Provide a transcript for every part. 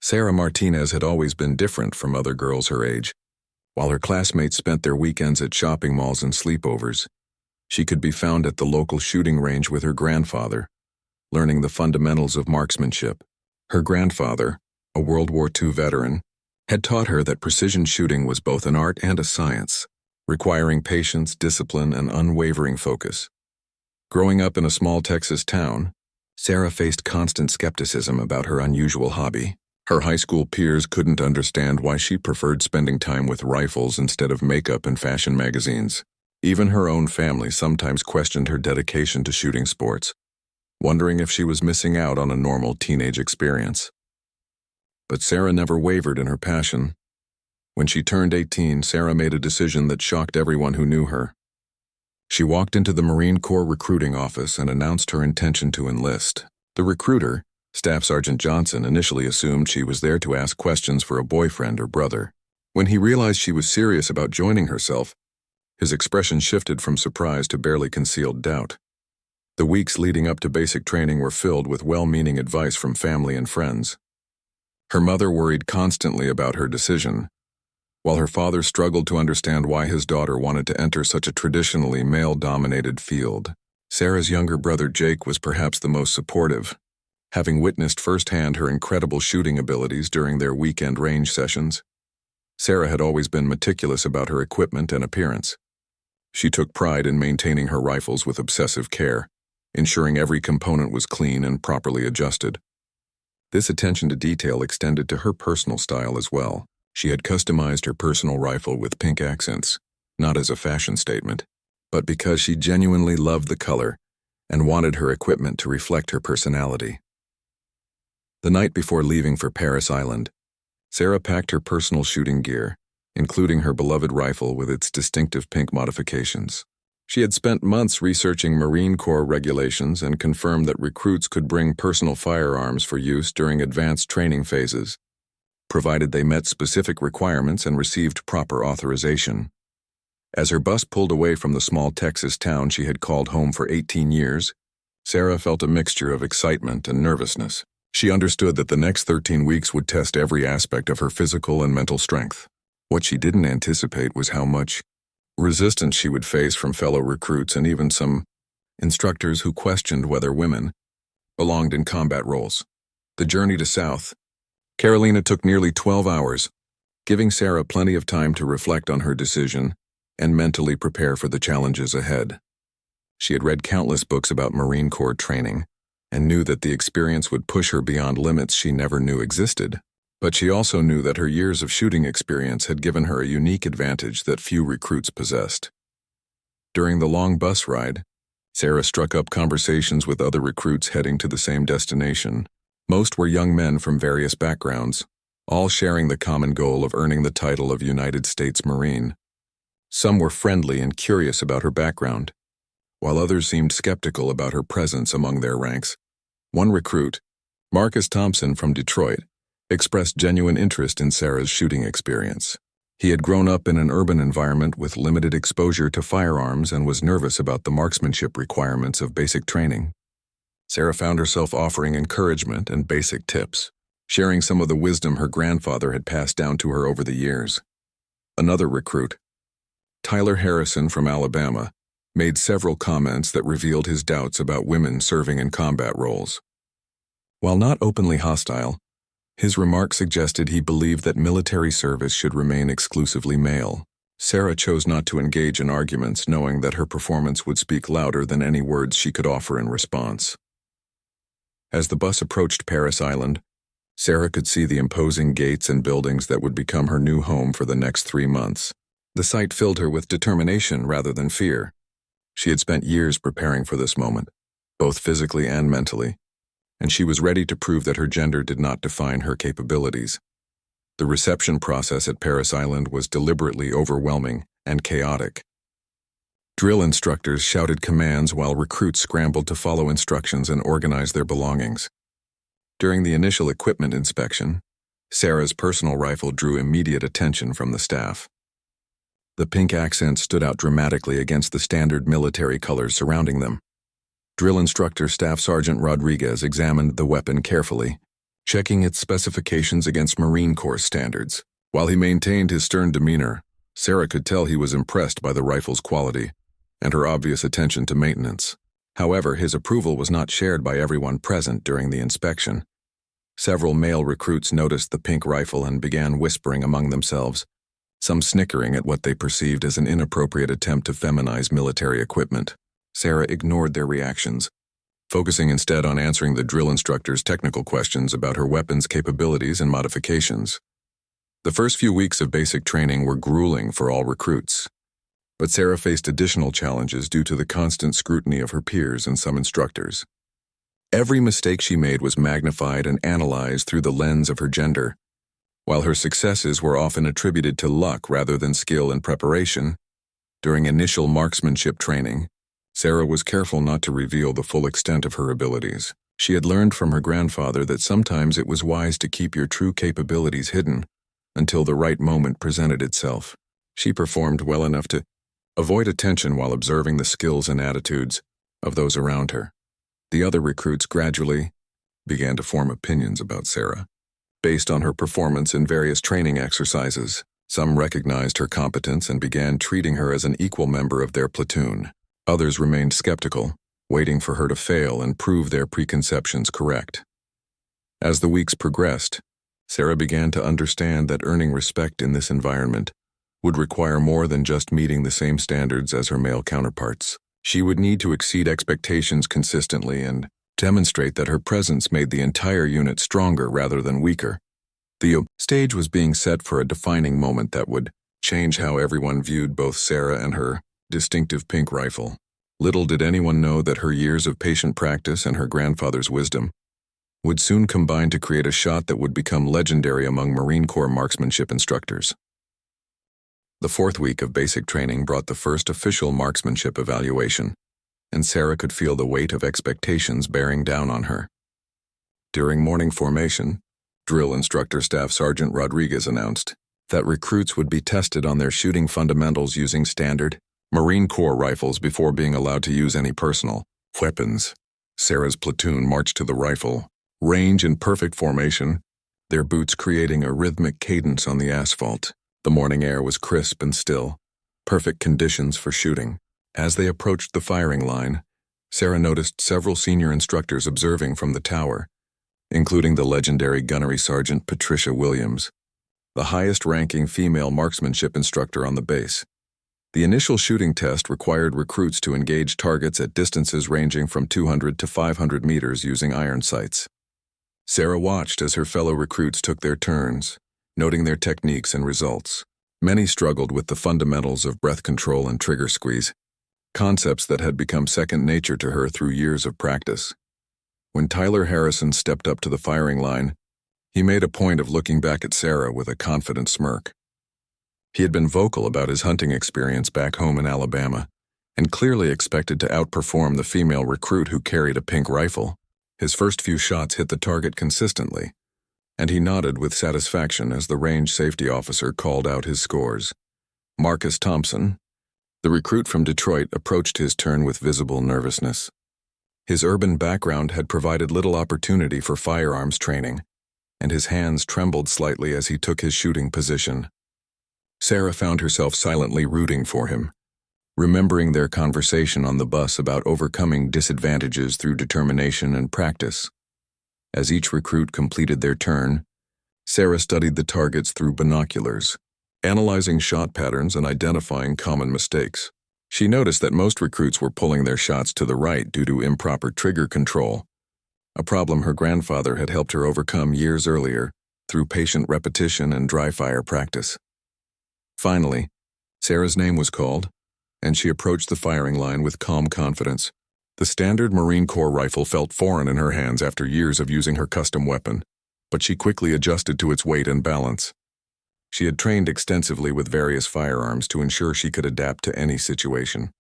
Sarah Martinez had always been different from other girls her age. While her classmates spent their weekends at shopping malls and sleepovers, she could be found at the local shooting range with her grandfather, learning the fundamentals of marksmanship. Her grandfather, a World War II veteran, had taught her that precision shooting was both an art and a science, requiring patience, discipline, and unwavering focus. Growing up in a small Texas town, Sarah faced constant skepticism about her unusual hobby. Her high school peers couldn't understand why she preferred spending time with rifles instead of makeup and fashion magazines. Even her own family sometimes questioned her dedication to shooting sports, wondering if she was missing out on a normal teenage experience. But Sarah never wavered in her passion. When she turned 18, Sarah made a decision that shocked everyone who knew her. She walked into the Marine Corps recruiting office and announced her intention to enlist. The recruiter, Staff Sergeant Johnson, initially assumed she was there to ask questions for a boyfriend or brother. When he realized she was serious about joining herself, his expression shifted from surprise to barely concealed doubt. The weeks leading up to basic training were filled with well-meaning advice from family and friends. Her mother worried constantly about her decision, while her father struggled to understand why his daughter wanted to enter such a traditionally male-dominated field. Sarah's younger brother Jake was perhaps the most supportive, having witnessed firsthand her incredible shooting abilities during their weekend range sessions. Sarah had always been meticulous about her equipment and appearance. She took pride in maintaining her rifles with obsessive care, ensuring every component was clean and properly adjusted. This attention to detail extended to her personal style as well. She had customized her personal rifle with pink accents, not as a fashion statement, but because she genuinely loved the color and wanted her equipment to reflect her personality. The night before leaving for Paris Island, Sarah packed her personal shooting gear, including her beloved rifle with its distinctive pink modifications. She had spent months researching Marine Corps regulations and confirmed that recruits could bring personal firearms for use during advanced training phases, provided they met specific requirements and received proper authorization. As her bus pulled away from the small Texas town she had called home for 18 years, Sarah felt a mixture of excitement and nervousness. She understood that the next 13 weeks would test every aspect of her physical and mental strength. What she didn't anticipate was how much resistance she would face from fellow recruits and even some instructors who questioned whether women belonged in combat roles. The journey to South Carolina took nearly 12 hours, giving Sarah plenty of time to reflect on her decision and mentally prepare for the challenges ahead. She had read countless books about Marine Corps training and knew that the experience would push her beyond limits she never knew existed. But she also knew that her years of shooting experience had given her a unique advantage that few recruits possessed. During the long bus ride, Sarah struck up conversations with other recruits heading to the same destination. Most were young men from various backgrounds, all sharing the common goal of earning the title of United States Marine. Some were friendly and curious about her background, while others seemed skeptical about her presence among their ranks. One recruit, Marcus Thompson from Detroit, expressed genuine interest in Sarah's shooting experience. He had grown up in an urban environment with limited exposure to firearms and was nervous about the marksmanship requirements of basic training. Sarah found herself offering encouragement and basic tips, sharing some of the wisdom her grandfather had passed down to her over the years. Another recruit, Tyler Harrison from Alabama, made several comments that revealed his doubts about women serving in combat roles. While not openly hostile, his remarks suggested he believed that military service should remain exclusively male. Sarah chose not to engage in arguments, knowing that her performance would speak louder than any words she could offer in response. As the bus approached Paris Island, Sarah could see the imposing gates and buildings that would become her new home for the next 3 months. The sight filled her with determination rather than fear. She had spent years preparing for this moment, both physically and mentally, and she was ready to prove that her gender did not define her capabilities. The reception process at Paris Island was deliberately overwhelming and chaotic. Drill instructors shouted commands while recruits scrambled to follow instructions and organize their belongings. During the initial equipment inspection, Sarah's personal rifle drew immediate attention from the staff. The pink accent stood out dramatically against the standard military colors surrounding them. Drill instructor Staff Sergeant Rodriguez examined the weapon carefully, checking its specifications against Marine Corps standards. While he maintained his stern demeanor, Sarah could tell he was impressed by the rifle's quality and her obvious attention to maintenance. However, his approval was not shared by everyone present during the inspection. Several male recruits noticed the pink rifle and began whispering among themselves, some snickering at what they perceived as an inappropriate attempt to feminize military equipment. Sarah ignored their reactions, focusing instead on answering the drill instructor's technical questions about her weapon's capabilities and modifications. The first few weeks of basic training were grueling for all recruits, but Sarah faced additional challenges due to the constant scrutiny of her peers and some instructors. Every mistake she made was magnified and analyzed through the lens of her gender. While her successes were often attributed to luck rather than skill and preparation, during initial marksmanship training, Sarah was careful not to reveal the full extent of her abilities. She had learned from her grandfather that sometimes it was wise to keep your true capabilities hidden until the right moment presented itself. She performed well enough to avoid attention while observing the skills and attitudes of those around her. The other recruits gradually began to form opinions about Sarah. Based on her performance in various training exercises, some recognized her competence and began treating her as an equal member of their platoon. Others remained skeptical, waiting for her to fail and prove their preconceptions correct. As the weeks progressed, Sarah began to understand that earning respect in this environment would require more than just meeting the same standards as her male counterparts. She would need to exceed expectations consistently and demonstrate that her presence made the entire unit stronger rather than weaker. The stage was being set for a defining moment that would change how everyone viewed both Sarah and her distinctive pink rifle. Little did anyone know that her years of patient practice and her grandfather's wisdom would soon combine to create a shot that would become legendary among Marine Corps marksmanship instructors. The fourth week of basic training brought the first official marksmanship evaluation, and Sarah could feel the weight of expectations bearing down on her. During morning formation, Drill Instructor Staff Sergeant Rodriguez announced that recruits would be tested on their shooting fundamentals using standard Marine Corps rifles before being allowed to use any personal weapons. Sarah's platoon marched to the rifle, range in perfect formation, their boots creating a rhythmic cadence on the asphalt. The morning air was crisp and still, perfect conditions for shooting. As they approached the firing line, Sarah noticed several senior instructors observing from the tower, including the legendary gunnery sergeant Patricia Williams, the highest-ranking female marksmanship instructor on the base. The initial shooting test required recruits to engage targets at distances ranging from 200 to 500 meters using iron sights. Sarah watched as her fellow recruits took their turns, noting their techniques and results. Many struggled with the fundamentals of breath control and trigger squeeze, concepts that had become second nature to her through years of practice. When Tyler Harrison stepped up to the firing line, he made a point of looking back at Sarah with a confident smirk. He had been vocal about his hunting experience back home in Alabama, and clearly expected to outperform the female recruit who carried a pink rifle. His first few shots hit the target consistently, and he nodded with satisfaction as the range safety officer called out his scores. Marcus Thompson, the recruit from Detroit, approached his turn with visible nervousness. His urban background had provided little opportunity for firearms training, and his hands trembled slightly as he took his shooting position. Sarah found herself silently rooting for him, remembering their conversation on the bus about overcoming disadvantages through determination and practice. As each recruit completed their turn, Sarah studied the targets through binoculars, analyzing shot patterns and identifying common mistakes. She noticed that most recruits were pulling their shots to the right due to improper trigger control, a problem her grandfather had helped her overcome years earlier through patient repetition and dry-fire practice. Finally, Sarah's name was called, and she approached the firing line with calm confidence. The standard Marine Corps rifle felt foreign in her hands after years of using her custom weapon, but she quickly adjusted to its weight and balance. She had trained extensively with various firearms to ensure she could adapt to any situation.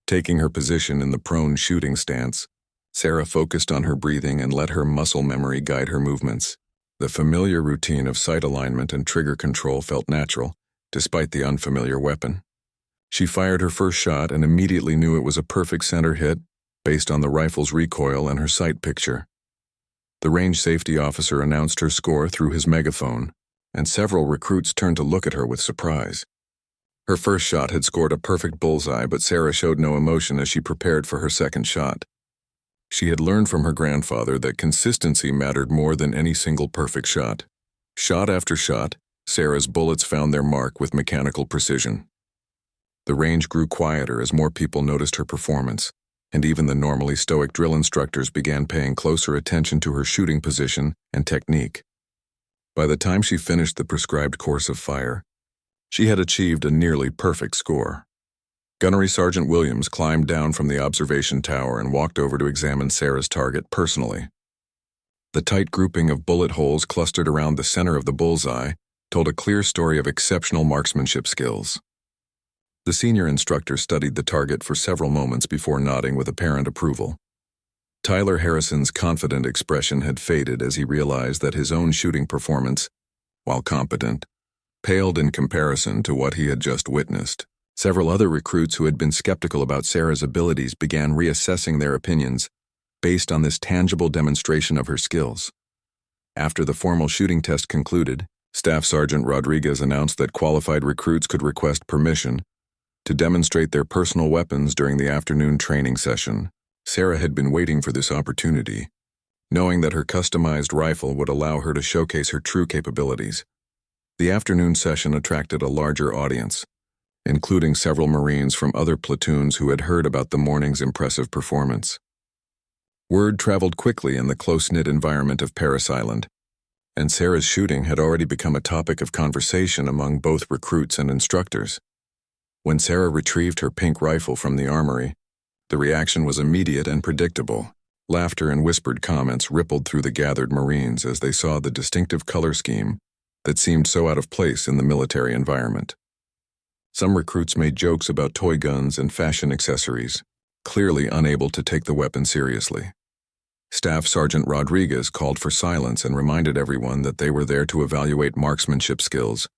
Taking her position in the prone shooting stance, Sarah focused on her breathing and let her muscle memory guide her movements. The familiar routine of sight alignment and trigger control felt natural, despite the unfamiliar weapon. She fired her first shot and immediately knew it was a perfect center hit, based on the rifle's recoil and her sight picture. The range safety officer announced her score through his megaphone, and several recruits turned to look at her with surprise. Her first shot had scored a perfect bullseye, but Sarah showed no emotion as she prepared for her second shot. She had learned from her grandfather that consistency mattered more than any single perfect shot. Shot after shot, Sarah's bullets found their mark with mechanical precision. The range grew quieter as more people noticed her performance, and even the normally stoic drill instructors began paying closer attention to her shooting position and technique. By the time she finished the prescribed course of fire, she had achieved a nearly perfect score. Gunnery Sergeant Williams climbed down from the observation tower and walked over to examine Sarah's target personally. The tight grouping of bullet holes clustered around the center of the bullseye told a clear story of exceptional marksmanship skills. The senior instructor studied the target for several moments before nodding with apparent approval. Tyler Harrison's confident expression had faded as he realized that his own shooting performance, while competent, paled in comparison to what he had just witnessed. Several other recruits who had been skeptical about Sarah's abilities began reassessing their opinions based on this tangible demonstration of her skills. After the formal shooting test concluded, Staff Sergeant Rodriguez announced that qualified recruits could request permission to demonstrate their personal weapons during the afternoon training session. Sarah had been waiting for this opportunity, knowing that her customized rifle would allow her to showcase her true capabilities. The afternoon session attracted a larger audience, including several Marines from other platoons who had heard about the morning's impressive performance. Word traveled quickly in the close-knit environment of Paris Island, and Sarah's shooting had already become a topic of conversation among both recruits and instructors. When Sarah retrieved her pink rifle from the armory, the reaction was immediate and predictable. Laughter and whispered comments rippled through the gathered Marines as they saw the distinctive color scheme that seemed so out of place in the military environment. Some recruits made jokes about toy guns and fashion accessories, clearly unable to take the weapon seriously. Staff Sergeant Rodriguez called for silence and reminded everyone that they were there to evaluate marksmanship skills,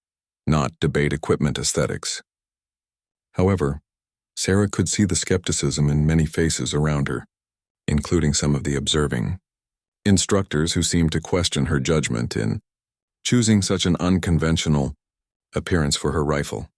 not debate equipment aesthetics. However, Sarah could see the skepticism in many faces around her, including some of the observing instructors who seemed to question her judgment in choosing such an unconventional appearance for her rifle.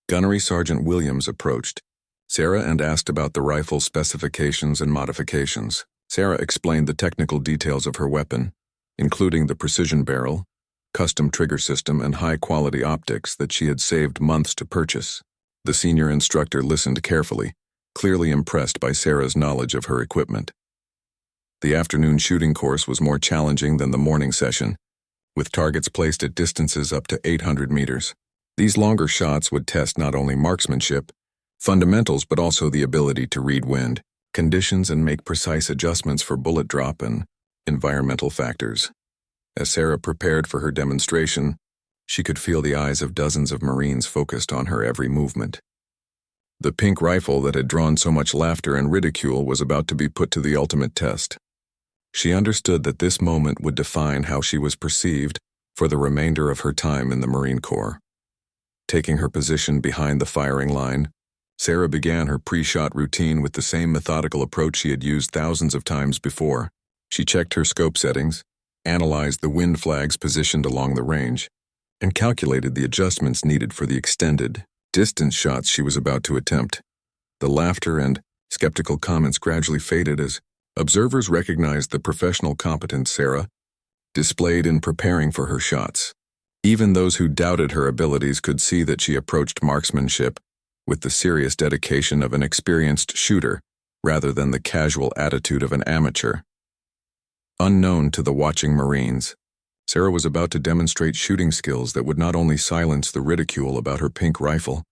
Gunnery Sergeant Williams approached Sarah and asked about the rifle specifications and modifications. Sarah explained the technical details of her weapon, including the precision barrel, custom trigger system, and high-quality optics that she had saved months to purchase. The senior instructor listened carefully, clearly impressed by Sarah's knowledge of her equipment. The afternoon shooting course was more challenging than the morning session, with targets placed at distances up to 800 meters. These longer shots would test not only marksmanship, fundamentals, but also the ability to read wind conditions and make precise adjustments for bullet drop and environmental factors. As Sarah prepared for her demonstration, she could feel the eyes of dozens of Marines focused on her every movement. The pink rifle that had drawn so much laughter and ridicule was about to be put to the ultimate test. She understood that this moment would define how she was perceived for the remainder of her time in the Marine Corps. Taking her position behind the firing line, Sarah began her pre-shot routine with the same methodical approach she had used thousands of times before. She checked her scope settings, analyzed the wind flags positioned along the range, and calculated the adjustments needed for the extended, distance shots she was about to attempt. The laughter and skeptical comments gradually faded as observers recognized the professional competence Sarah displayed in preparing for her shots. Even those who doubted her abilities could see that she approached marksmanship with the serious dedication of an experienced shooter rather than the casual attitude of an amateur. Unknown to the watching Marines, Sarah was about to demonstrate shooting skills that would not only silence the ridicule about her pink rifle,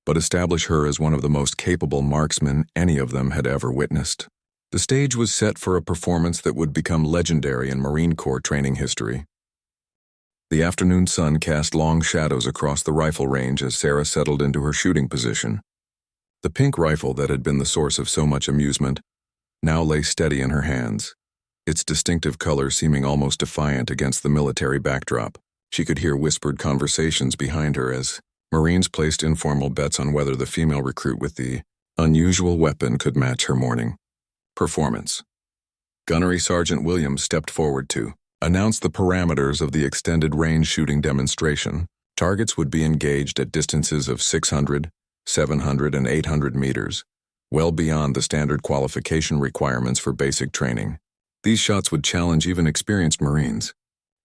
but establish her as one of the most capable marksmen any of them had ever witnessed. The stage was set for a performance that would become legendary in Marine Corps training history. The afternoon sun cast long shadows across the rifle range as Sarah settled into her shooting position. The pink rifle that had been the source of so much amusement now lay steady in her hands, its distinctive color seeming almost defiant against the military backdrop. She could hear whispered conversations behind her as Marines placed informal bets on whether the female recruit with the unusual weapon could match her morning performance. Gunnery Sergeant Williams stepped forward to announce the parameters of the extended range shooting demonstration. Targets would be engaged at distances of 600, 700, and 800 meters, well beyond the standard qualification requirements for basic training. These shots would challenge even experienced Marines,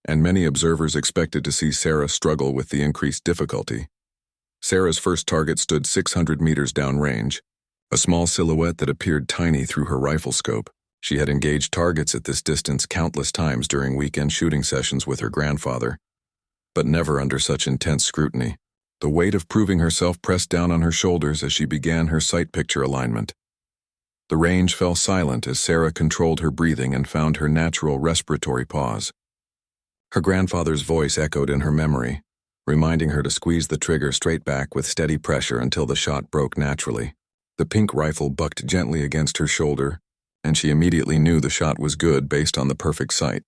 and many observers expected to see Sarah struggle with the increased difficulty. Sarah's first target stood 600 meters downrange, a small silhouette that appeared tiny through her rifle scope. She had engaged targets at this distance countless times during weekend shooting sessions with her grandfather, but never under such intense scrutiny. The weight of proving herself pressed down on her shoulders as she began her sight picture alignment. The range fell silent as Sarah controlled her breathing and found her natural respiratory pause. Her grandfather's voice echoed in her memory, reminding her to squeeze the trigger straight back with steady pressure until the shot broke naturally. The pink rifle bucked gently against her shoulder, and she immediately knew the shot was good based on the perfect sight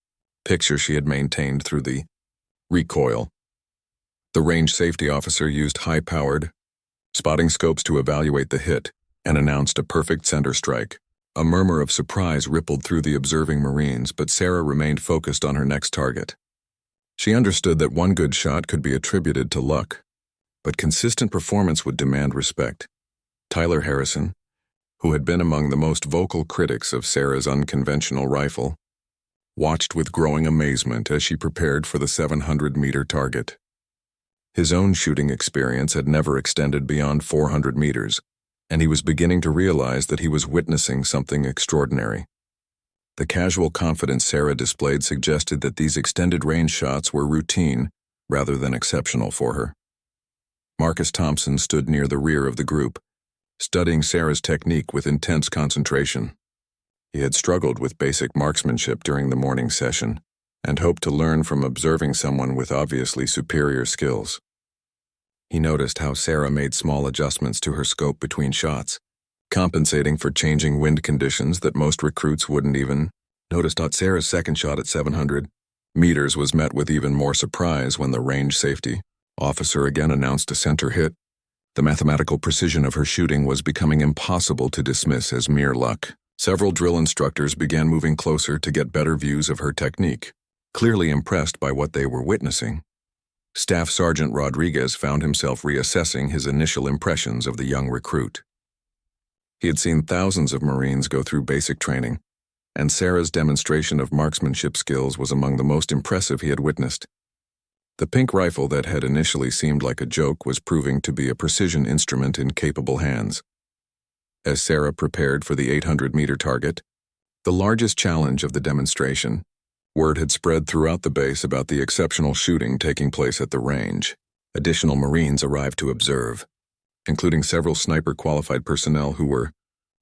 picture she had maintained through the recoil. The range safety officer used high-powered spotting scopes to evaluate the hit and announced a perfect center strike. A murmur of surprise rippled through the observing Marines, but Sarah remained focused on her next target. She understood that one good shot could be attributed to luck, but consistent performance would demand respect. Tyler Harrison, who had been among the most vocal critics of Sarah's unconventional rifle, watched with growing amazement as she prepared for the 700-meter target. His own shooting experience had never extended beyond 400 meters, and he was beginning to realize that he was witnessing something extraordinary. The casual confidence Sarah displayed suggested that these extended range shots were routine rather than exceptional for her. Marcus Thompson stood near the rear of the group, studying Sarah's technique with intense concentration. He had struggled with basic marksmanship during the morning session and hoped to learn from observing someone with obviously superior skills. He noticed how Sarah made small adjustments to her scope between shots, compensating for changing wind conditions that most recruits wouldn't even notice. Sarah's second shot at 700 meters was met with even more surprise when the range safety officer again announced a center hit. The mathematical precision of her shooting was becoming impossible to dismiss as mere luck. Several drill instructors began moving closer to get better views of her technique, clearly impressed by what they were witnessing. Staff Sergeant Rodriguez found himself reassessing his initial impressions of the young recruit. He had seen thousands of Marines go through basic training, and Sarah's demonstration of marksmanship skills was among the most impressive he had witnessed. The pink rifle that had initially seemed like a joke was proving to be a precision instrument in capable hands. As Sarah prepared for the 800-meter target, the largest challenge of the demonstration, word had spread throughout the base about the exceptional shooting taking place at the range. Additional Marines arrived to observe, including several sniper-qualified personnel who were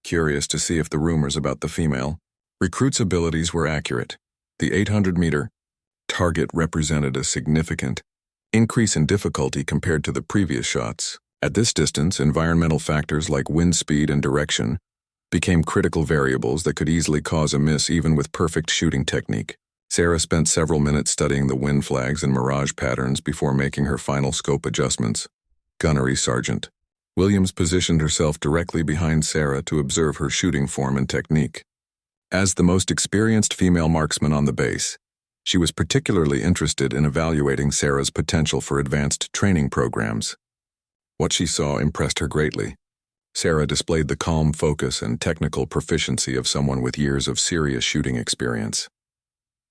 curious to see if the rumors about the female recruit's abilities were accurate. The 800-meter target represented a significant increase in difficulty compared to the previous shots. At this distance, environmental factors like wind speed and direction became critical variables that could easily cause a miss even with perfect shooting technique. Sarah spent several minutes studying the wind flags and mirage patterns before making her final scope adjustments. Gunnery Sergeant Williams positioned herself directly behind Sarah to observe her shooting form and technique. As the most experienced female marksman on the base, she was particularly interested in evaluating Sarah's potential for advanced training programs. What she saw impressed her greatly. Sarah displayed the calm focus and technical proficiency of someone with years of serious shooting experience.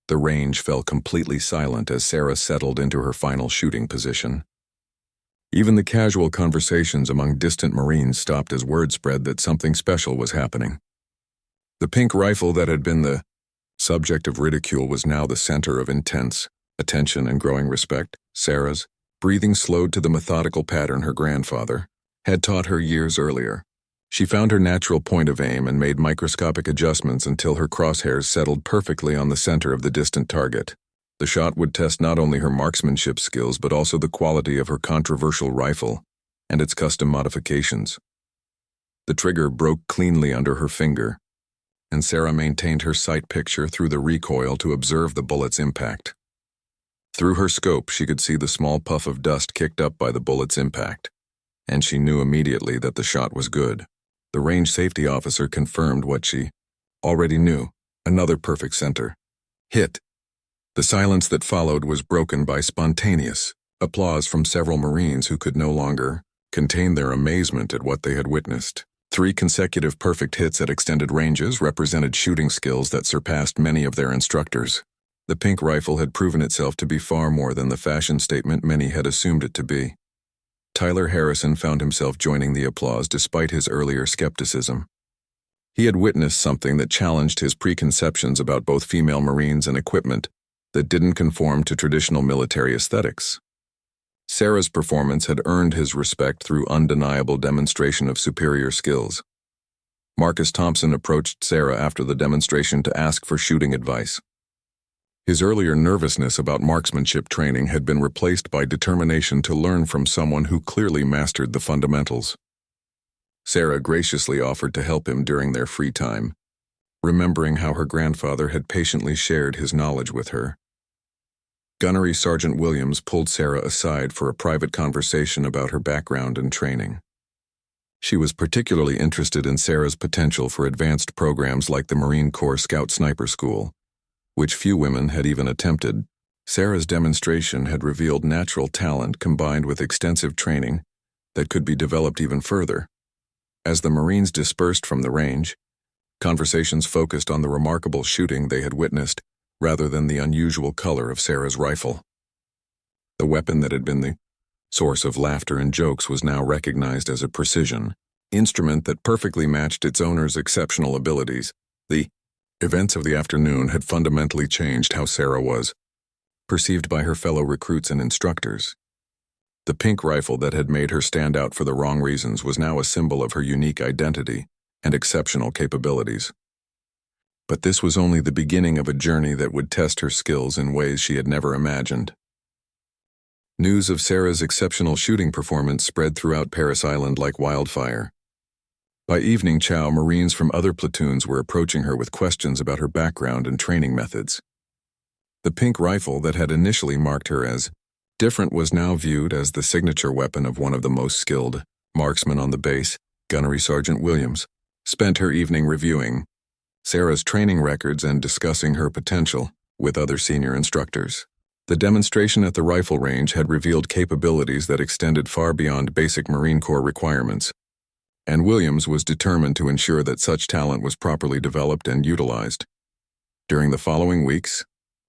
The range fell completely silent as Sarah settled into her final shooting position. Even the casual conversations among distant Marines stopped as word spread that something special was happening. The pink rifle that had been the subject of ridicule was now the center of intense attention and growing respect. Sarah's breathing slowed to the methodical pattern her grandfather had taught her years earlier. She found her natural point of aim and made microscopic adjustments until her crosshairs settled perfectly on the center of the distant target. The shot would test not only her marksmanship skills but also the quality of her controversial rifle and its custom modifications. The trigger broke cleanly under her finger, and Sarah maintained her sight picture through the recoil to observe the bullet's impact. Through her scope, she could see the small puff of dust kicked up by the bullet's impact, and she knew immediately that the shot was good. The range safety officer confirmed what she already knew. Another perfect center. Hit. The silence that followed was broken by spontaneous applause from several Marines who could no longer contain their amazement at what they had witnessed. 3 consecutive perfect hits at extended ranges represented shooting skills that surpassed many of their instructors. The pink rifle had proven itself to be far more than the fashion statement many had assumed it to be. Tyler Harrison found himself joining the applause despite his earlier skepticism. He had witnessed something that challenged his preconceptions about both female Marines and equipment that didn't conform to traditional military aesthetics. Sarah's performance had earned his respect through undeniable demonstration of superior skills. Marcus Thompson approached Sarah after the demonstration to ask for shooting advice. His earlier nervousness about marksmanship training had been replaced by determination to learn from someone who clearly mastered the fundamentals. Sarah graciously offered to help him during their free time, remembering how her grandfather had patiently shared his knowledge with her. Gunnery Sergeant Williams pulled Sarah aside for a private conversation about her background and training. She was particularly interested in Sarah's potential for advanced programs like the Marine Corps Scout Sniper School, which few women had even attempted. Sarah's demonstration had revealed natural talent combined with extensive training that could be developed even further. As the Marines dispersed from the range, conversations focused on the remarkable shooting they had witnessed rather than the unusual color of Sarah's rifle. The weapon that had been the source of laughter and jokes was now recognized as a precision instrument that perfectly matched its owner's exceptional abilities. The events of the afternoon had fundamentally changed how Sarah was perceived by her fellow recruits and instructors. The pink rifle that had made her stand out for the wrong reasons was now a symbol of her unique identity and exceptional capabilities. But this was only the beginning of a journey that would test her skills in ways she had never imagined. News of Sarah's exceptional shooting performance spread throughout Parris Island like wildfire. By evening chow, Marines from other platoons were approaching her with questions about her background and training methods. The pink rifle that had initially marked her as different was now viewed as the signature weapon of one of the most skilled marksmen on the base. Gunnery Sergeant Williams spent her evening reviewing Sarah's training records and discussing her potential with other senior instructors. The demonstration at the rifle range had revealed capabilities that extended far beyond basic Marine Corps requirements, and Williams was determined to ensure that such talent was properly developed and utilized. During the following weeks,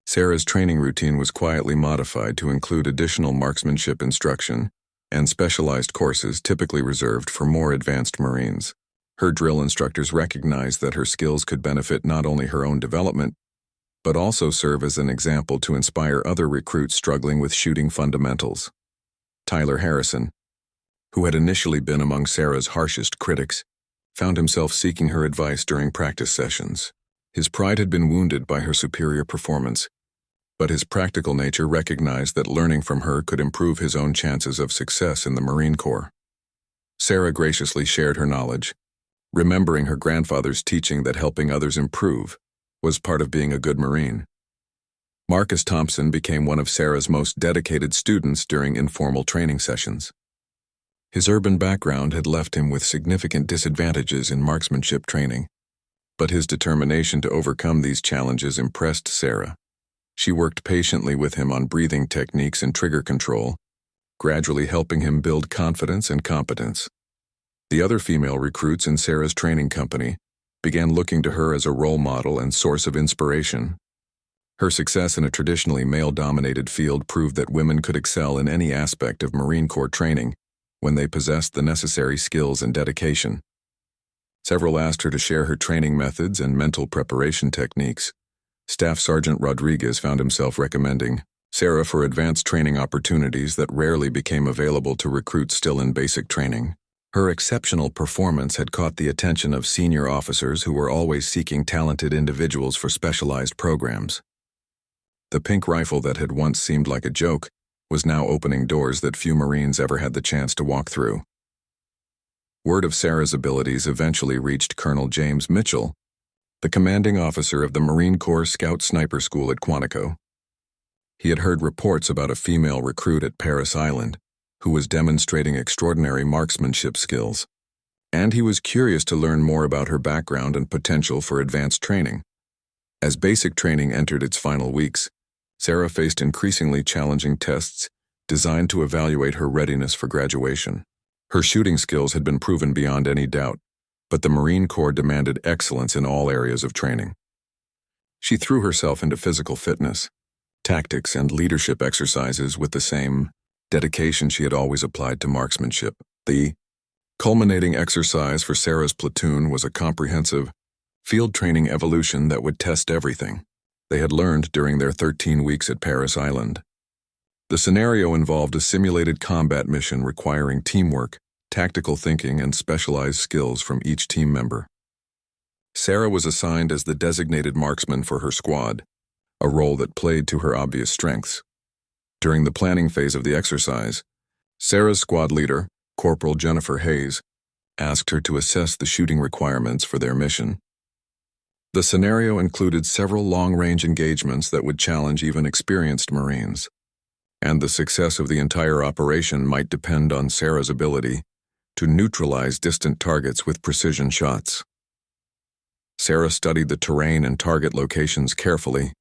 Sarah's training routine was quietly modified to include additional marksmanship instruction and specialized courses typically reserved for more advanced Marines. Her drill instructors recognized that her skills could benefit not only her own development, but also serve as an example to inspire other recruits struggling with shooting fundamentals. Tyler Harrison, who had initially been among Sarah's harshest critics, found himself seeking her advice during practice sessions. His pride had been wounded by her superior performance, but his practical nature recognized that learning from her could improve his own chances of success in the Marine Corps. Sarah graciously shared her knowledge, remembering her grandfather's teaching that helping others improve was part of being a good Marine. Marcus Thompson became one of Sarah's most dedicated students during informal training sessions. His urban background had left him with significant disadvantages in marksmanship training, but his determination to overcome these challenges impressed Sarah. She worked patiently with him on breathing techniques and trigger control, gradually helping him build confidence and competence. The other female recruits in Sarah's training company began looking to her as a role model and source of inspiration. Her success in a traditionally male-dominated field proved that women could excel in any aspect of Marine Corps training when they possessed the necessary skills and dedication. Several asked her to share her training methods and mental preparation techniques. Staff Sergeant Rodriguez found himself recommending Sarah for advanced training opportunities that rarely became available to recruits still in basic training. Her exceptional performance had caught the attention of senior officers who were always seeking talented individuals for specialized programs. The pink rifle that had once seemed like a joke was now opening doors that few Marines ever had the chance to walk through. Word of Sarah's abilities eventually reached Colonel James Mitchell, the commanding officer of the Marine Corps Scout Sniper School at Quantico. He had heard reports about a female recruit at Parris Island who was demonstrating extraordinary marksmanship skills, and he was curious to learn more about her background and potential for advanced training. As basic training entered its final weeks, Sarah faced increasingly challenging tests designed to evaluate her readiness for graduation. Her shooting skills had been proven beyond any doubt, but the Marine Corps demanded excellence in all areas of training. She threw herself into physical fitness, tactics, and leadership exercises with the same dedication she had always applied to marksmanship. The culminating exercise for Sarah's platoon was a comprehensive field training evolution that would test everything they had learned during their 13 weeks at Paris Island. The scenario involved a simulated combat mission requiring teamwork, tactical thinking, and specialized skills from each team member. Sarah was assigned as the designated marksman for her squad, a role that played to her obvious strengths. During the planning phase of the exercise, Sarah's squad leader, Corporal Jennifer Hayes, asked her to assess the shooting requirements for their mission. The scenario included several long-range engagements that would challenge even experienced Marines, and the success of the entire operation might depend on Sarah's ability to neutralize distant targets with precision shots. Sarah studied the terrain and target locations carefully,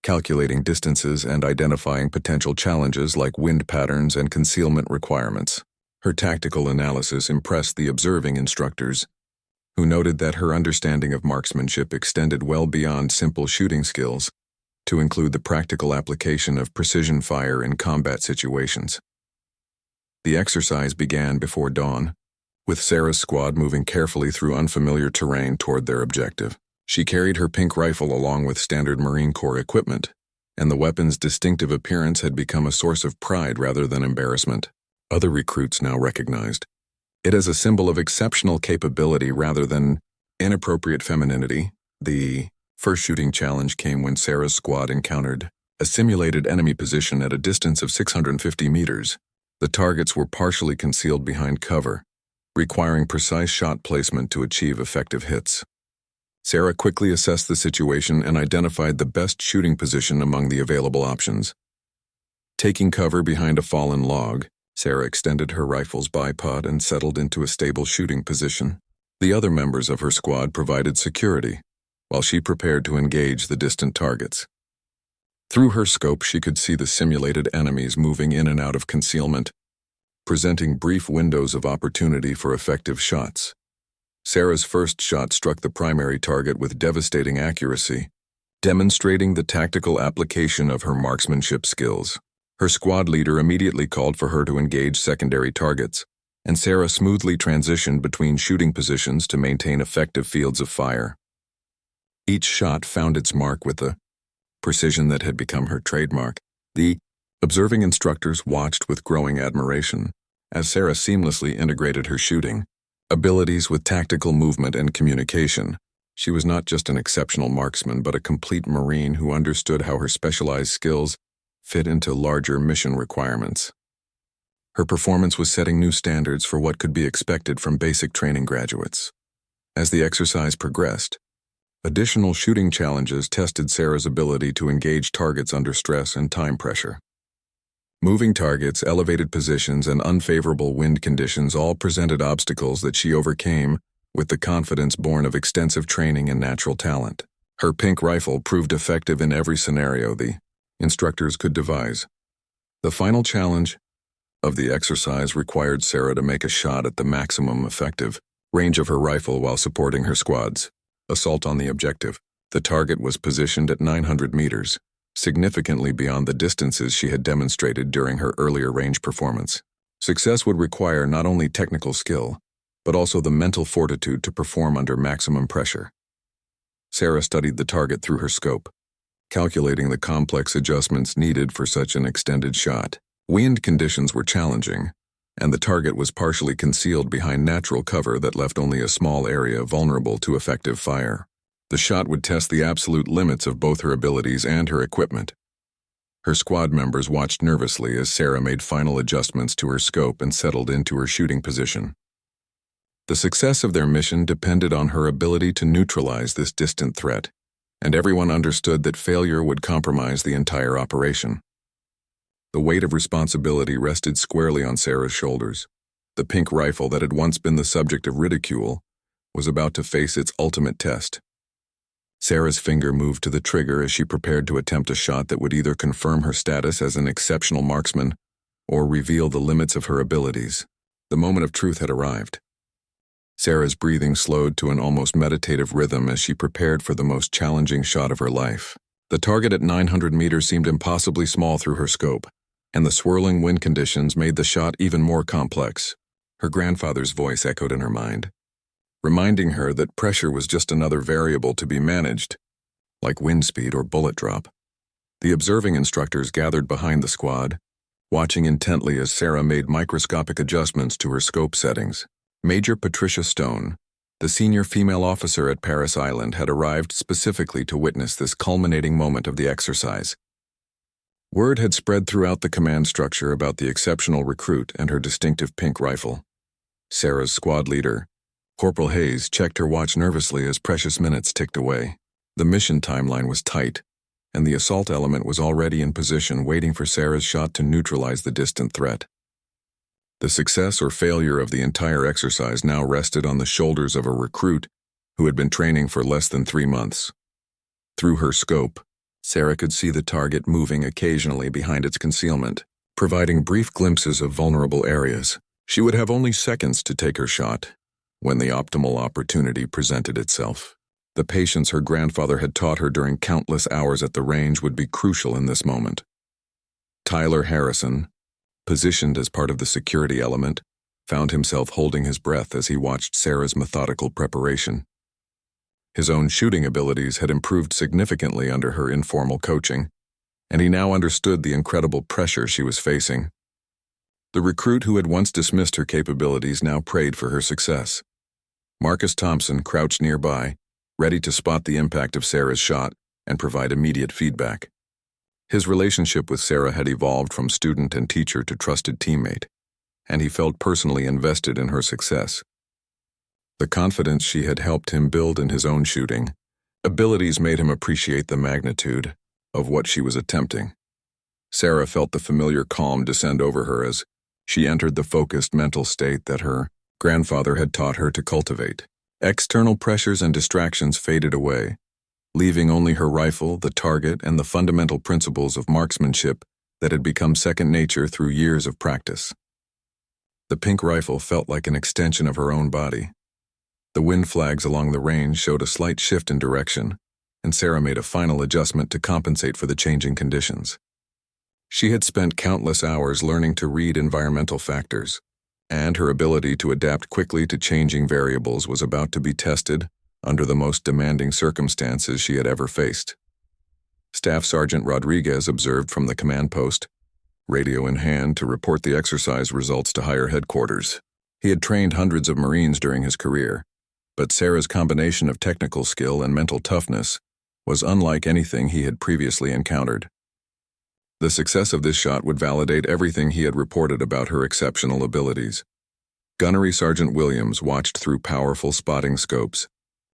calculating distances and identifying potential challenges like wind patterns and concealment requirements. Her tactical analysis impressed the observing instructors, who noted that her understanding of marksmanship extended well beyond simple shooting skills to include the practical application of precision fire in combat situations. The exercise began before dawn, with Sarah's squad moving carefully through unfamiliar terrain toward their objective. She carried her pink rifle along with standard Marine Corps equipment, and the weapon's distinctive appearance had become a source of pride rather than embarrassment. Other recruits now recognized it as a symbol of exceptional capability rather than inappropriate femininity. The first shooting challenge came when Sarah's squad encountered a simulated enemy position at a distance of 650 meters. The targets were partially concealed behind cover, requiring precise shot placement to achieve effective hits. Sarah quickly assessed the situation and identified the best shooting position among the available options. Taking cover behind a fallen log, Sarah extended her rifle's bipod and settled into a stable shooting position. The other members of her squad provided security, while she prepared to engage the distant targets. Through her scope, she could see the simulated enemies moving in and out of concealment, presenting brief windows of opportunity for effective shots. Sarah's first shot struck the primary target with devastating accuracy, demonstrating the tactical application of her marksmanship skills. Her squad leader immediately called for her to engage secondary targets, and Sarah smoothly transitioned between shooting positions to maintain effective fields of fire. Each shot found its mark with the precision that had become her trademark. The observing instructors watched with growing admiration as Sarah seamlessly integrated her shooting abilities with tactical movement and communication. She was not just an exceptional marksman, but a complete Marine who understood how her specialized skills fit into larger mission requirements. Her performance was setting new standards for what could be expected from basic training graduates. As the exercise progressed, additional shooting challenges tested Sarah's ability to engage targets under stress and time pressure. Moving targets, elevated positions, and unfavorable wind conditions all presented obstacles that she overcame with the confidence born of extensive training and natural talent. Her pink rifle proved effective in every scenario the instructors could devise. The final challenge of the exercise required Sarah to make a shot at the maximum effective range of her rifle while supporting her squad's assault on the objective. The target was positioned at 900 meters, significantly beyond the distances she had demonstrated during her earlier range performance. Success would require not only technical skill, but also the mental fortitude to perform under maximum pressure. Sarah studied the target through her scope, calculating the complex adjustments needed for such an extended shot. Wind conditions were challenging, and the target was partially concealed behind natural cover that left only a small area vulnerable to effective fire. The shot would test the absolute limits of both her abilities and her equipment. Her squad members watched nervously as Sarah made final adjustments to her scope and settled into her shooting position. The success of their mission depended on her ability to neutralize this distant threat, and everyone understood that failure would compromise the entire operation. The weight of responsibility rested squarely on Sarah's shoulders. The pink rifle that had once been the subject of ridicule was about to face its ultimate test. Sarah's finger moved to the trigger as she prepared to attempt a shot that would either confirm her status as an exceptional marksman or reveal the limits of her abilities. The moment of truth had arrived. Sarah's breathing slowed to an almost meditative rhythm as she prepared for the most challenging shot of her life. The target at 900 meters seemed impossibly small through her scope, and the swirling wind conditions made the shot even more complex. Her grandfather's voice echoed in her mind, reminding her that pressure was just another variable to be managed, like wind speed or bullet drop. The observing instructors gathered behind the squad, watching intently as Sarah made microscopic adjustments to her scope settings. Major Patricia Stone, the senior female officer at Paris Island, had arrived specifically to witness this culminating moment of the exercise. Word had spread throughout the command structure about the exceptional recruit and her distinctive pink rifle. Sarah's squad leader, Corporal Hayes, checked her watch nervously as precious minutes ticked away. The mission timeline was tight, and the assault element was already in position waiting for Sarah's shot to neutralize the distant threat. The success or failure of the entire exercise now rested on the shoulders of a recruit who had been training for less than 3 months. Through her scope, Sarah could see the target moving occasionally behind its concealment, providing brief glimpses of vulnerable areas. She would have only seconds to take her shot when the optimal opportunity presented itself. The patience her grandfather had taught her during countless hours at the range would be crucial in this moment. Tyler Harrison, positioned as part of the security element, found himself holding his breath as he watched Sarah's methodical preparation. His own shooting abilities had improved significantly under her informal coaching, and he now understood the incredible pressure she was facing. The recruit who had once dismissed her capabilities now prayed for her success. Marcus Thompson crouched nearby, ready to spot the impact of Sarah's shot and provide immediate feedback. His relationship with Sarah had evolved from student and teacher to trusted teammate, and he felt personally invested in her success. The confidence she had helped him build in his own shooting abilities made him appreciate the magnitude of what she was attempting. Sarah felt the familiar calm descend over her as she entered the focused mental state that her grandfather had taught her to cultivate. External pressures and distractions faded away, leaving only her rifle, the target, and the fundamental principles of marksmanship that had become second nature through years of practice. The pink rifle felt like an extension of her own body. The wind flags along the range showed a slight shift in direction, and Sarah made a final adjustment to compensate for the changing conditions. She had spent countless hours learning to read environmental factors, and her ability to adapt quickly to changing variables was about to be tested under the most demanding circumstances she had ever faced. Staff Sergeant Rodriguez observed from the command post, radio in hand, to report the exercise results to higher headquarters. He had trained hundreds of Marines during his career, but Sarah's combination of technical skill and mental toughness was unlike anything he had previously encountered. The success of this shot would validate everything he had reported about her exceptional abilities. Gunnery Sergeant Williams watched through powerful spotting scopes,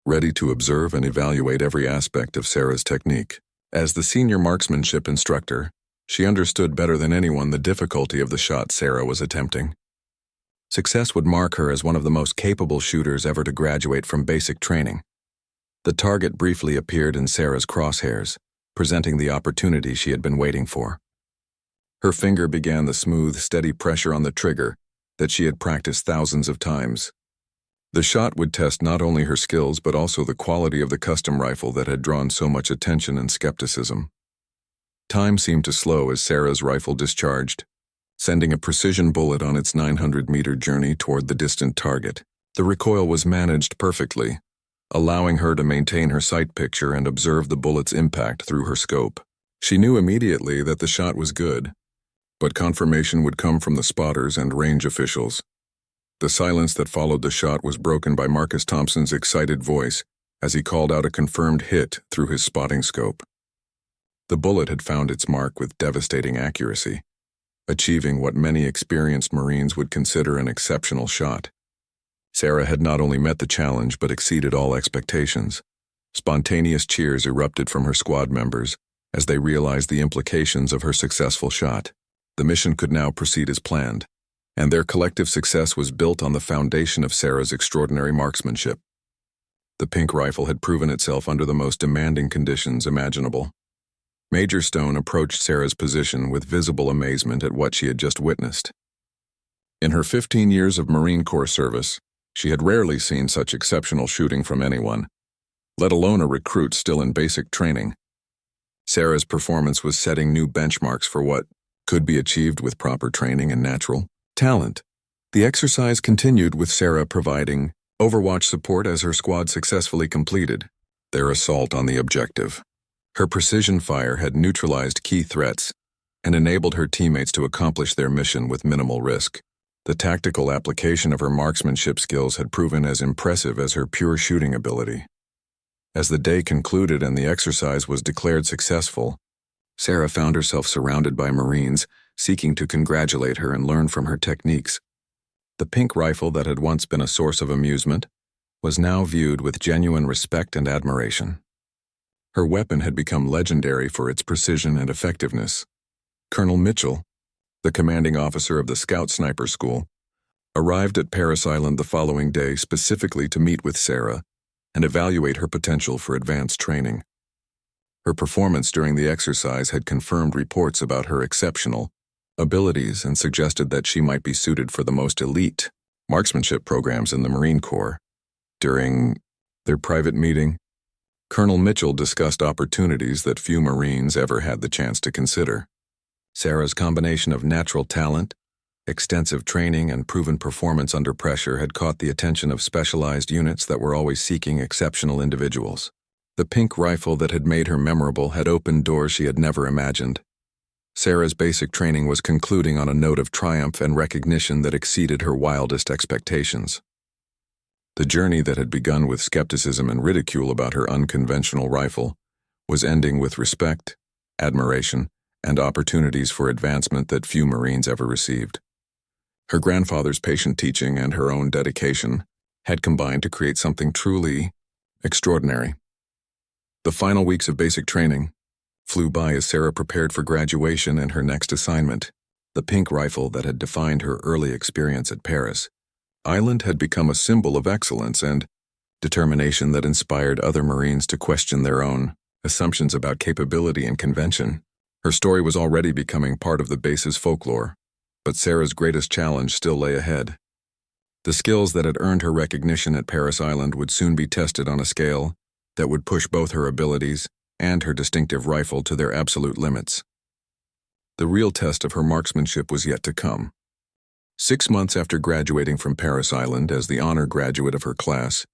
ready to observe and evaluate every aspect of Sarah's technique. As the senior marksmanship instructor, she understood better than anyone the difficulty of the shot Sarah was attempting. Success would mark her as one of the most capable shooters ever to graduate from basic training. The target briefly appeared in Sarah's crosshairs, presenting the opportunity she had been waiting for. Her finger began the smooth, steady pressure on the trigger that she had practiced thousands of times. The shot would test not only her skills but also the quality of the custom rifle that had drawn so much attention and skepticism. Time seemed to slow as Sarah's rifle discharged, sending a precision bullet on its 900-meter journey toward the distant target. The recoil was managed perfectly, allowing her to maintain her sight picture and observe the bullet's impact through her scope. She knew immediately that the shot was good, but confirmation would come from the spotters and range officials. The silence that followed the shot was broken by Marcus Thompson's excited voice as he called out a confirmed hit through his spotting scope. The bullet had found its mark with devastating accuracy, achieving what many experienced Marines would consider an exceptional shot. Sarah had not only met the challenge but exceeded all expectations. Spontaneous cheers erupted from her squad members as they realized the implications of her successful shot. The mission could now proceed as planned, and their collective success was built on the foundation of Sarah's extraordinary marksmanship. The pink rifle had proven itself under the most demanding conditions imaginable. Major Stone approached Sarah's position with visible amazement at what she had just witnessed. In her 15 years of Marine Corps service, she had rarely seen such exceptional shooting from anyone, let alone a recruit still in basic training. Sarah's performance was setting new benchmarks for what could be achieved with proper training and natural talent. The exercise continued with Sarah providing overwatch support as her squad successfully completed their assault on the objective. Her precision fire had neutralized key threats and enabled her teammates to accomplish their mission with minimal risk. The tactical application of her marksmanship skills had proven as impressive as her pure shooting ability. As the day concluded and the exercise was declared successful, Sarah found herself surrounded by Marines seeking to congratulate her and learn from her techniques. The pink rifle that had once been a source of amusement was now viewed with genuine respect and admiration. Her weapon had become legendary for its precision and effectiveness. Colonel Mitchell, the commanding officer of the Scout Sniper School, arrived at Parris Island the following day specifically to meet with Sarah and evaluate her potential for advanced training. Her performance during the exercise had confirmed reports about her exceptional abilities and suggested that she might be suited for the most elite marksmanship programs in the Marine Corps. During their private meeting, Colonel Mitchell discussed opportunities that few Marines ever had the chance to consider. Sarah's combination of natural talent, extensive training, and proven performance under pressure had caught the attention of specialized units that were always seeking exceptional individuals. The pink rifle that had made her memorable had opened doors she had never imagined. Sarah's basic training was concluding on a note of triumph and recognition that exceeded her wildest expectations. The journey that had begun with skepticism and ridicule about her unconventional rifle was ending with respect, admiration, and opportunities for advancement that few Marines ever received. Her grandfather's patient teaching and her own dedication had combined to create something truly extraordinary. The final weeks of basic training flew by as Sarah prepared for graduation and her next assignment. The pink rifle that had defined her early experience at Parris Island had become a symbol of excellence and determination that inspired other Marines to question their own assumptions about capability and convention. Her story was already becoming part of the base's folklore, but Sarah's greatest challenge still lay ahead. The skills that had earned her recognition at Parris Island would soon be tested on a scale that would push both her abilities and her distinctive rifle to their absolute limits. The real test of her marksmanship was yet to come. 6 months after graduating from Parris Island as the honor graduate of her class,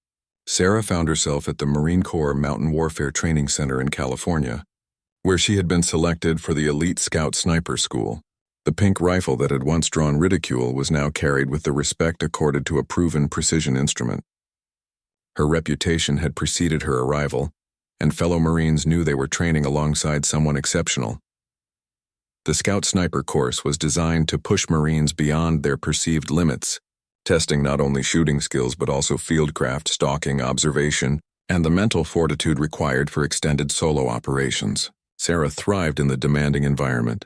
Sarah found herself at the Marine Corps Mountain Warfare Training Center in California, where she had been selected for the elite Scout Sniper School. The pink rifle that had once drawn ridicule was now carried with the respect accorded to a proven precision instrument. Her reputation had preceded her arrival, and fellow Marines knew they were training alongside someone exceptional. The Scout Sniper course was designed to push Marines beyond their perceived limits, testing not only shooting skills but also fieldcraft, stalking, observation, and the mental fortitude required for extended solo operations. Sarah thrived in the demanding environment,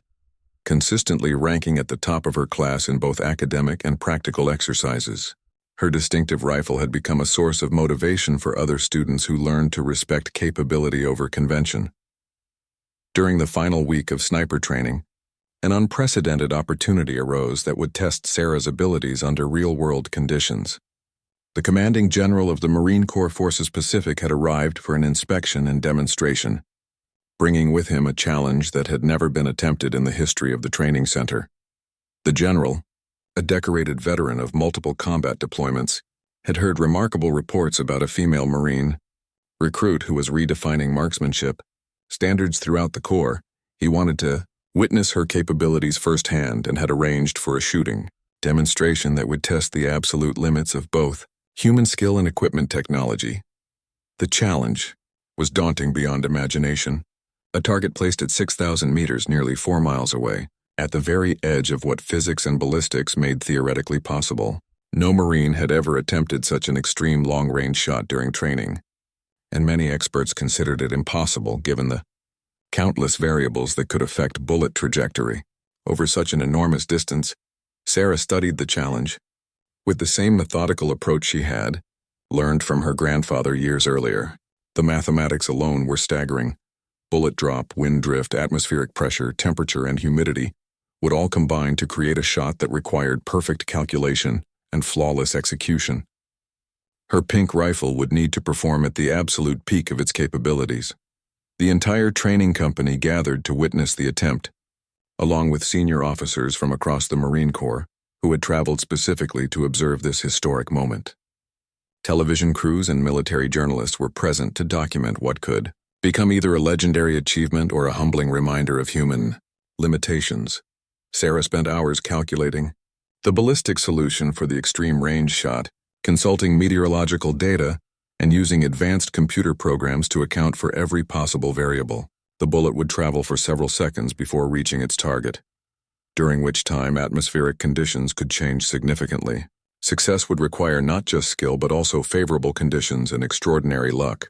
consistently ranking at the top of her class in both academic and practical exercises. Her distinctive rifle had become a source of motivation for other students who learned to respect capability over convention. During the final week of sniper training, an unprecedented opportunity arose that would test Sarah's abilities under real-world conditions. The commanding general of the Marine Corps Forces Pacific had arrived for an inspection and demonstration, bringing with him a challenge that had never been attempted in the history of the training center. The general, a decorated veteran of multiple combat deployments, had heard remarkable reports about a female Marine recruit who was redefining marksmanship standards throughout the Corps. He wanted to witness her capabilities firsthand and had arranged for a shooting demonstration that would test the absolute limits of both human skill and equipment technology. The challenge was daunting beyond imagination. A target placed at 6,000 meters, nearly 4 miles away, at the very edge of what physics and ballistics made theoretically possible. No Marine had ever attempted such an extreme long-range shot during training, and many experts considered it impossible given the countless variables that could affect bullet trajectory. Over such an enormous distance, Sarah studied the challenge. With the same methodical approach she had learned from her grandfather years earlier. The mathematics alone were staggering. Bullet drop, wind drift, atmospheric pressure, temperature, and humidity would all combine to create a shot that required perfect calculation and flawless execution. Her pink rifle would need to perform at the absolute peak of its capabilities. The entire training company gathered to witness the attempt, along with senior officers from across the Marine Corps who had traveled specifically to observe this historic moment. Television crews and military journalists were present to document what could become either a legendary achievement or a humbling reminder of human limitations. Sarah spent hours calculating the ballistic solution for the extreme range shot, consulting meteorological data, and using advanced computer programs to account for every possible variable. The bullet would travel for several seconds before reaching its target, during which time atmospheric conditions could change significantly. Success would require not just skill but also favorable conditions and extraordinary luck.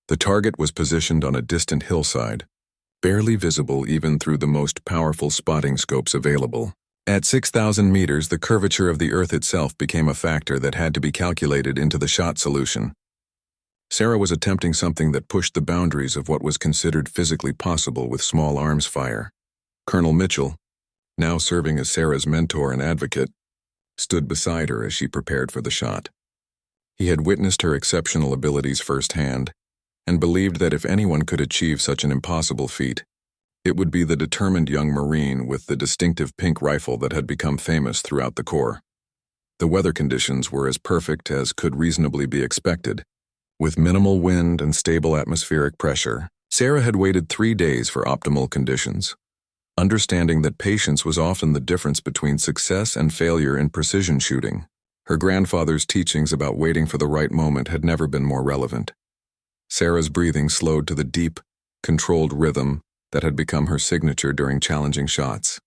The target was positioned on a distant hillside, barely visible even through the most powerful spotting scopes available. At 6,000 meters, the curvature of the Earth itself became a factor that had to be calculated into the shot solution. Sarah was attempting something that pushed the boundaries of what was considered physically possible with small arms fire. Colonel Mitchell, now serving as Sarah's mentor and advocate, stood beside her as she prepared for the shot. He had witnessed her exceptional abilities firsthand and believed that if anyone could achieve such an impossible feat, it would be the determined young Marine with the distinctive pink rifle that had become famous throughout the Corps. The weather conditions were as perfect as could reasonably be expected. With minimal wind and stable atmospheric pressure, Sarah had waited 3 days for optimal conditions, understanding that patience was often the difference between success and failure in precision shooting. Her grandfather's teachings about waiting for the right moment had never been more relevant. Sarah's breathing slowed to the deep, controlled rhythm that had become her signature during challenging shots.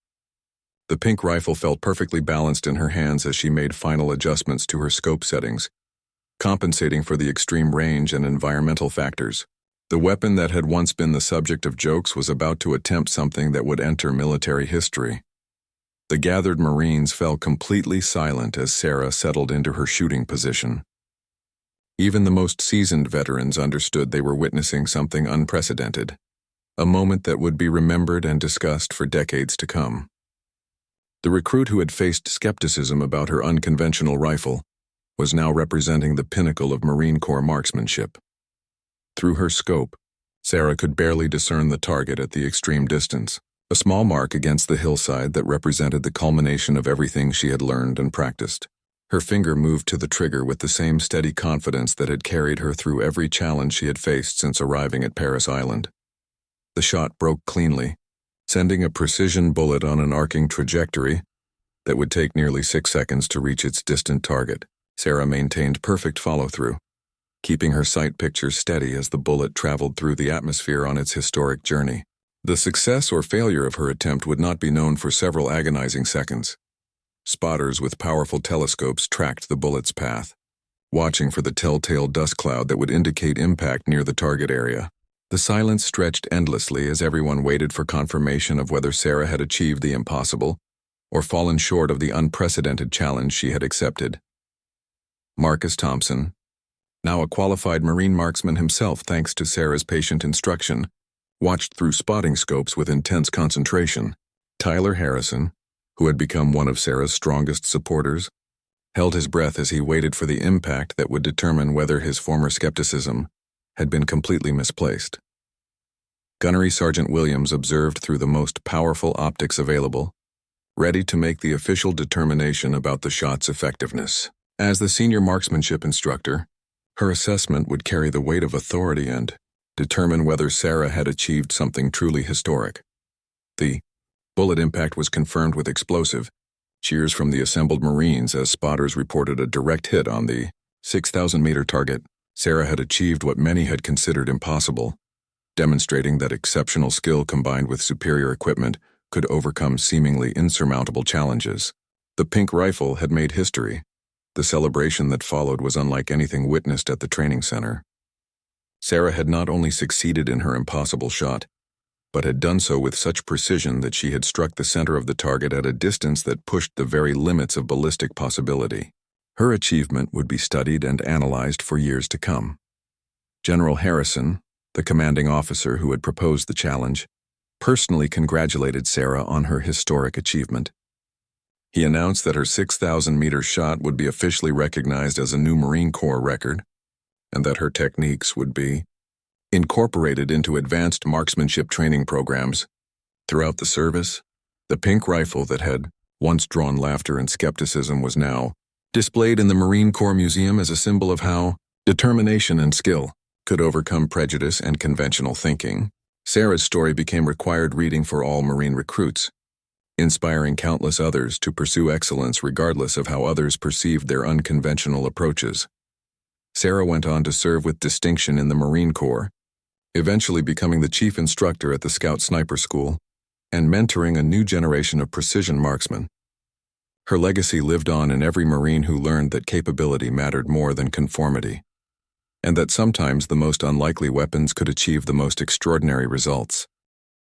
The pink rifle felt perfectly balanced in her hands as she made final adjustments to her scope settings, compensating for the extreme range and environmental factors. The weapon that had once been the subject of jokes was about to attempt something that would enter military history. The gathered Marines fell completely silent as Sarah settled into her shooting position. Even the most seasoned veterans understood they were witnessing something unprecedented, a moment that would be remembered and discussed for decades to come. The recruit who had faced skepticism about her unconventional rifle was now representing the pinnacle of Marine Corps marksmanship. Through her scope, Sarah could barely discern the target at the extreme distance, a small mark against the hillside that represented the culmination of everything she had learned and practiced. Her finger moved to the trigger with the same steady confidence that had carried her through every challenge she had faced since arriving at Paris Island. The shot broke cleanly, sending a precision bullet on an arcing trajectory that would take nearly 6 seconds to reach its distant target. Sarah maintained perfect follow-through, keeping her sight picture steady as the bullet traveled through the atmosphere on its historic journey. The success or failure of her attempt would not be known for several agonizing seconds. Spotters with powerful telescopes tracked the bullet's path, watching for the telltale dust cloud that would indicate impact near the target area. The silence stretched endlessly as everyone waited for confirmation of whether Sarah had achieved the impossible or fallen short of the unprecedented challenge she had accepted. Marcus Thompson, now a qualified Marine marksman himself thanks to Sarah's patient instruction, watched through spotting scopes with intense concentration. Tyler Harrison, who had become one of Sarah's strongest supporters, held his breath as he waited for the impact that would determine whether his former skepticism had been completely misplaced. Gunnery Sergeant Williams observed through the most powerful optics available, ready to make the official determination about the shot's effectiveness. As the senior marksmanship instructor, her assessment would carry the weight of authority and determine whether Sarah had achieved something truly historic. The bullet impact was confirmed with explosive cheers from the assembled Marines as spotters reported a direct hit on the 6,000-meter target. Sarah had achieved what many had considered impossible, demonstrating that exceptional skill combined with superior equipment could overcome seemingly insurmountable challenges. The pink rifle had made history. The celebration that followed was unlike anything witnessed at the training center. Sarah had not only succeeded in her impossible shot, but had done so with such precision that she had struck the center of the target at a distance that pushed the very limits of ballistic possibility. Her achievement would be studied and analyzed for years to come. General Harrison, the commanding officer who had proposed the challenge, personally congratulated Sarah on her historic achievement. He announced that her 6,000-meter shot would be officially recognized as a new Marine Corps record, and that her techniques would be incorporated into advanced marksmanship training programs. Throughout the service, the pink rifle that had once drawn laughter and skepticism was now displayed in the Marine Corps Museum as a symbol of how determination and skill could overcome prejudice and conventional thinking. Sarah's story became required reading for all Marine recruits, inspiring countless others to pursue excellence regardless of how others perceived their unconventional approaches. Sarah went on to serve with distinction in the Marine Corps, eventually becoming the chief instructor at the Scout Sniper School and mentoring a new generation of precision marksmen. Her legacy lived on in every Marine who learned that capability mattered more than conformity, and that sometimes the most unlikely weapons could achieve the most extraordinary results.